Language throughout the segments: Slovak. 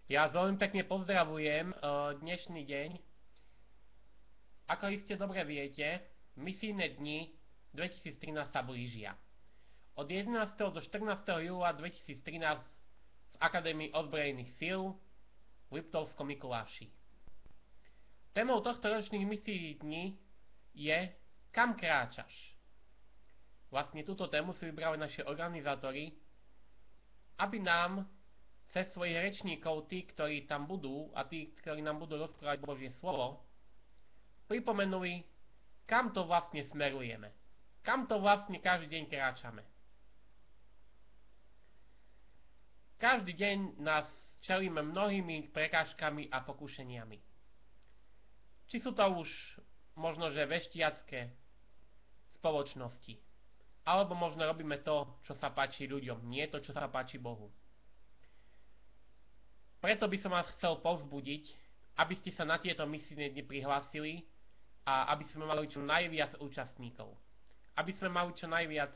Ja vás veľmi pekne pozdravujem dnešný deň. Ako iste dobre viete, misijné dni 2013 sa blížia. Od 11. do 14. júla 2013 v Akadémii ozbrojených síl v Liptovskom Mikuláši. Témou tohto ročných misijných dní je Kam kráčaš? Vlastne túto tému si vybrali naši organizátori, aby nám cez svojich rečníkov, tí, ktorí tam budú a tí, ktorí nám budú rozprávať Božie slovo, pripomenuli, kam to vlastne smerujeme. Kam to vlastne každý deň kráčame. Každý deň nás čelíme mnohými prekážkami a pokušeniami. Či sú to už možno, že veštiacké spoločnosti, alebo možno robíme to, čo sa páči ľuďom, nie to, čo sa páči Bohu. Preto by som vás chcel povzbudiť, aby ste sa na tieto misijné dni prihlásili a aby sme mali čo najviac účastníkov. Aby sme mali čo najviac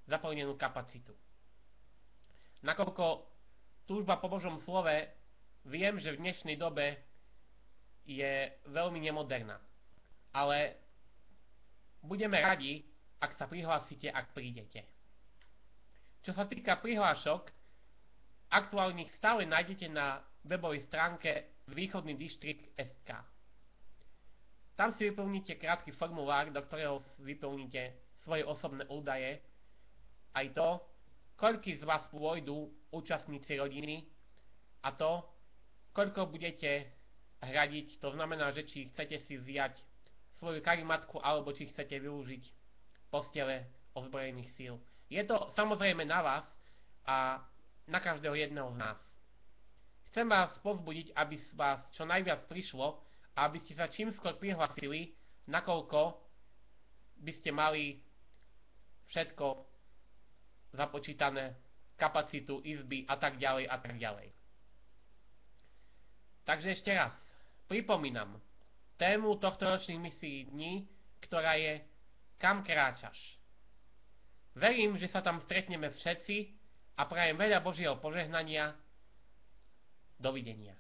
zaplnenú kapacitu. Nakoľko túžba po Božom slove viem, že v dnešnej dobe je veľmi nemoderná. Ale budeme radi, ak sa prihlásite, ak prídete. Čo sa týka prihlášok, aktuálnych stále nájdete na webovej stránke Východný distrikt SK. Tam si vyplníte krátky formulár, do ktorého vyplníte svoje osobné údaje, aj to, koľký z vás pôjdu účastníci rodiny a to, koľko budete hradiť, to znamená, že či chcete si vziať svoju karimatku alebo či chcete využiť postele ozbrojených síl. Je to samozrejme na vás a na každého jedného z nás. Chcem vás povzbudiť, aby vás čo najviac prišlo a aby ste sa čím skôr prihlásili, nakoľko by ste mali všetko započítané, kapacitu, izby a tak ďalej a tak ďalej. Takže ešte raz, pripomínam tému tohto ročných misií dní, ktorá je Kam kráčaš? Verím, že sa tam stretneme všetci a prajem veľa Božieho požehnania. Dovidenia.